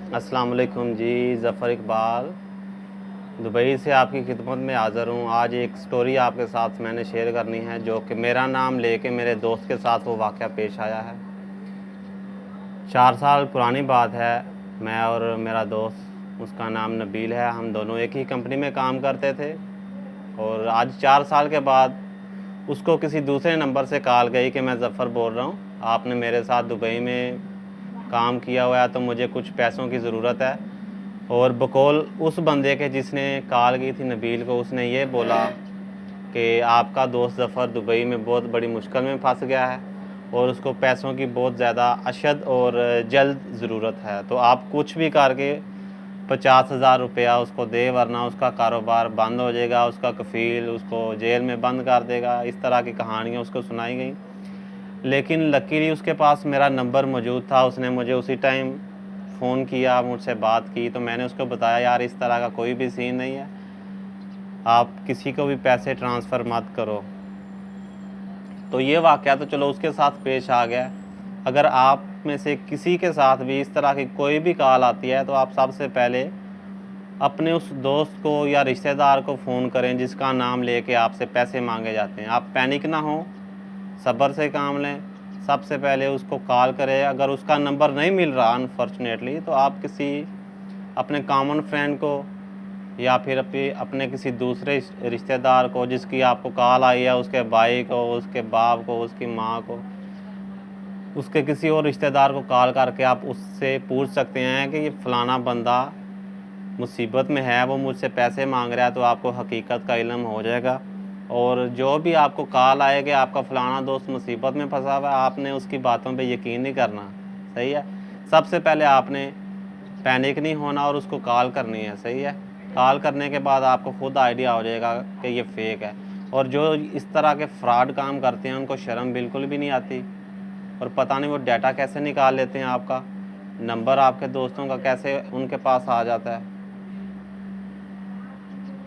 अस्सलाम वालेकुम जी। ज़फ़र इकबाल दुबई से आपकी खिदमत में हाज़िर हूँ। आज एक स्टोरी आपके साथ मैंने शेयर करनी है, जो कि मेरा नाम लेके मेरे दोस्त के साथ वो वाक़या पेश आया है। 4 साल पुरानी बात है। मैं और मेरा दोस्त, उसका नाम नबील है, हम दोनों एक ही कंपनी में काम करते थे। और आज 4 साल के बाद उसको किसी दूसरे नंबर से कॉल गई कि मैं ज़फ़र बोल रहा हूँ, आपने मेरे साथ दुबई में काम किया हुआ है, तो मुझे कुछ पैसों की ज़रूरत है। और बकौल उस बंदे के जिसने कॉल की थी नबील को, उसने ये बोला कि आपका दोस्त ज़फ़र दुबई में बहुत बड़ी मुश्किल में फंस गया है और उसको पैसों की बहुत ज़्यादा अशद और जल्द ज़रूरत है, तो आप कुछ भी करके 50,000 रुपया उसको दे, वरना उसका कारोबार बंद हो जाएगा, उसका कफ़ील उसको जेल में बंद कर देगा। इस तरह की कहानियाँ उसको सुनाई गई। लेकिन लकीली उसके पास मेरा नंबर मौजूद था। उसने मुझे उसी टाइम फ़ोन किया, मुझसे बात की, तो मैंने उसको बताया, यार इस तरह का कोई भी सीन नहीं है, आप किसी को भी पैसे ट्रांसफ़र मत करो। तो ये वाक़या तो चलो उसके साथ पेश आ गया। अगर आप में से किसी के साथ भी इस तरह की कोई भी कॉल आती है, तो आप सबसे पहले अपने उस दोस्त को या रिश्तेदार को फ़ोन करें जिसका नाम लेके आपसे पैसे माँगे जाते हैं। आप पैनिक ना हों, सब्र से काम लें। सबसे पहले उसको कॉल करें। अगर उसका नंबर नहीं मिल रहा अनफ़ॉर्चुनेटली, तो आप किसी अपने कॉमन फ्रेंड को या फिर अपने किसी दूसरे रिश्तेदार को जिसकी आपको कॉल आई है, उसके भाई को, उसके बाप को, उसकी माँ को, उसके किसी और रिश्तेदार को कॉल करके आप उससे पूछ सकते हैं कि ये फ़लाना बंदा मुसीबत में है, वो मुझसे पैसे माँग रहा है, तो आपको हकीकत का इल्म हो जाएगा। और जो भी आपको कॉल आए कि आपका फ़लाना दोस्त मुसीबत में फँसा हुआ है, आपने उसकी बातों पे यकीन नहीं करना, सही है? सबसे पहले आपने पैनिक नहीं होना और उसको कॉल करनी है, सही है? कॉल करने के बाद आपको खुद आइडिया हो जाएगा कि ये फ़ेक है। और जो इस तरह के फ्रॉड काम करते हैं, उनको शर्म बिल्कुल भी नहीं आती, और पता नहीं वो डाटा कैसे निकाल लेते हैं आपका, नंबर आपके दोस्तों का कैसे उनके पास आ जाता है।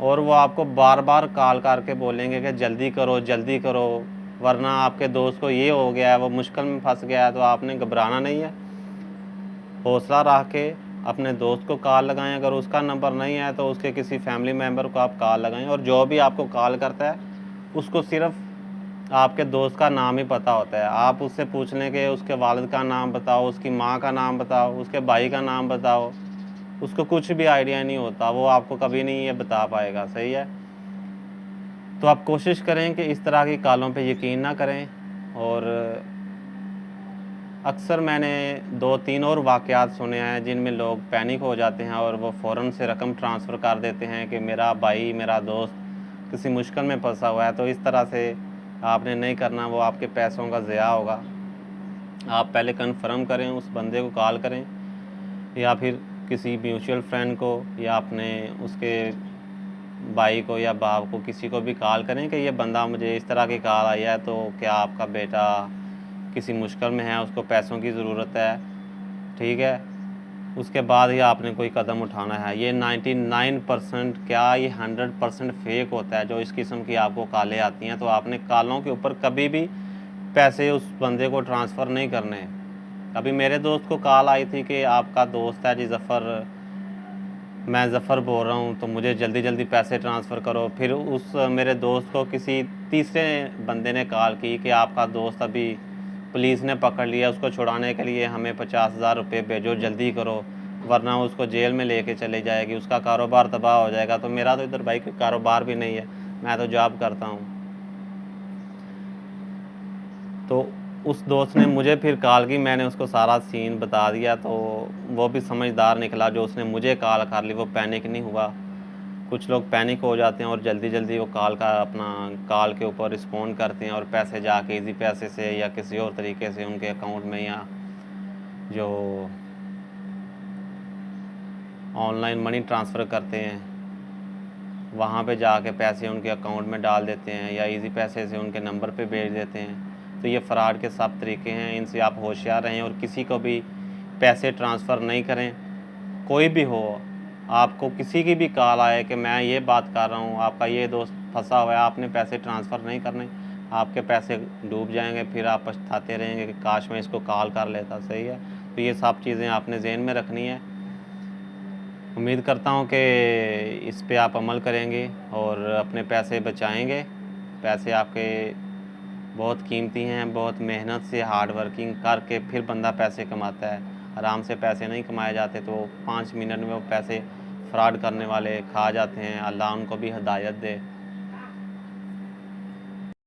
और वो आपको बार-बार कॉल करके बोलेंगे कि जल्दी करो, वरना आपके दोस्त को ये हो गया है, वो मुश्किल में फँस गया है। तो आपने घबराना नहीं है, हौसला रख के अपने दोस्त को कॉल लगाएँ। अगर उसका नंबर नहीं है, तो उसके किसी फैमिली मेंबर को आप कॉल लगाएँ, और जो भी आपको कॉल करता है, उसको सिर्फ़ आपके दोस्त का नाम ही पता होता है। आप उससे पूछ लें कि उसके वालिद का नाम बताओ, उसकी माँ का नाम बताओ, उसके भाई का नाम बताओ, उसको कुछ भी आइडिया नहीं होता, वो आपको कभी नहीं ये बता पाएगा, सही है? तो आप कोशिश करें कि इस तरह की कॉलों पे यकीन ना करें। और अक्सर मैंने 2-3 और वाक़यात सुने हैं जिनमें लोग पैनिक हो जाते हैं और वो फ़ौरन से रकम ट्रांसफ़र कर देते हैं कि मेरा भाई, मेरा दोस्त किसी मुश्किल में फँसा हुआ है। तो इस तरह से आपने नहीं करना, वो आपके पैसों का ज़िया होगा। आप पहले कन्फ़र्म करें, उस बंदे को कॉल करें, या फिर किसी म्यूचुअल फ्रेंड को, या अपने उसके भाई को या बाप को, किसी को भी कॉल करें कि ये बंदा, मुझे इस तरह की कॉल आई है, तो क्या आपका बेटा किसी मुश्किल में है, उसको पैसों की ज़रूरत है, ठीक है? उसके बाद ही आपने कोई कदम उठाना है। ये 99% क्या, ये 100% फ़ेक होता है जो इस किस्म की आपको कॉलें आती हैं। तो आपने कॉलों के ऊपर कभी भी पैसे उस बंदे को ट्रांसफ़र नहीं करने हैं। अभी मेरे दोस्त को कॉल आई थी कि आपका दोस्त है जी ज़फ़र, मैं ज़फ़र बोल रहा हूँ, तो मुझे जल्दी-जल्दी पैसे ट्रांसफ़र करो। फिर उस मेरे दोस्त को किसी तीसरे बंदे ने कॉल की कि आपका दोस्त अभी पुलिस ने पकड़ लिया, उसको छुड़ाने के लिए हमें 50,000 रुपये भेजो, जल्दी करो, वरना उसको जेल में लेके चली जाएगी, उसका कारोबार तबाह हो जाएगा। तो मेरा तो इधर भाई कोई कारोबार भी नहीं है, मैं तो जॉब करता हूँ। तो उस दोस्त ने मुझे फिर कॉल की, मैंने उसको सारा सीन बता दिया, तो वो भी समझदार निकला, जो उसने मुझे कॉल कर ली, वो पैनिक नहीं हुआ। कुछ लोग पैनिक हो जाते हैं और जल्दी-जल्दी वो कॉल के ऊपर रिस्पॉन्ड करते हैं और पैसे जाके ईज़ी पैसे से या किसी और तरीके से उनके अकाउंट में, या जो ऑनलाइन मनी ट्रांसफ़र करते हैं, वहाँ पे जाके पैसे उनके अकाउंट में डाल देते हैं, या ईज़ी पैसे से उनके नंबर पे भेज देते हैं। तो ये फ़्रॉड के सब तरीके हैं, इनसे आप होशियार रहें और किसी को भी पैसे ट्रांसफ़र नहीं करें। कोई भी हो, आपको किसी की भी कॉल आए कि मैं ये बात कर रहा हूँ, आपका ये दोस्त फँसा हुआ है, आपने पैसे ट्रांसफ़र नहीं करने, आपके पैसे डूब जाएँगे, फिर आप पछताते रहेंगे कि काश मैं इसको कॉल कर लेता, सही है? तो ये सब चीज़ें आपने ज़हन में रखनी है। उम्मीद करता हूँ कि इस पे आप अमल करेंगे और अपने पैसे बचाएंगे। पैसे आपके बहुत कीमती हैं, बहुत मेहनत से हार्ड वर्किंग करके फिर बंदा पैसे कमाता है। आराम से पैसे नहीं कमाए जाते, तो 5 मिनट में वो पैसे फ्रॉड करने वाले खा जाते हैं। अल्लाह उनको भी हिदायत दे।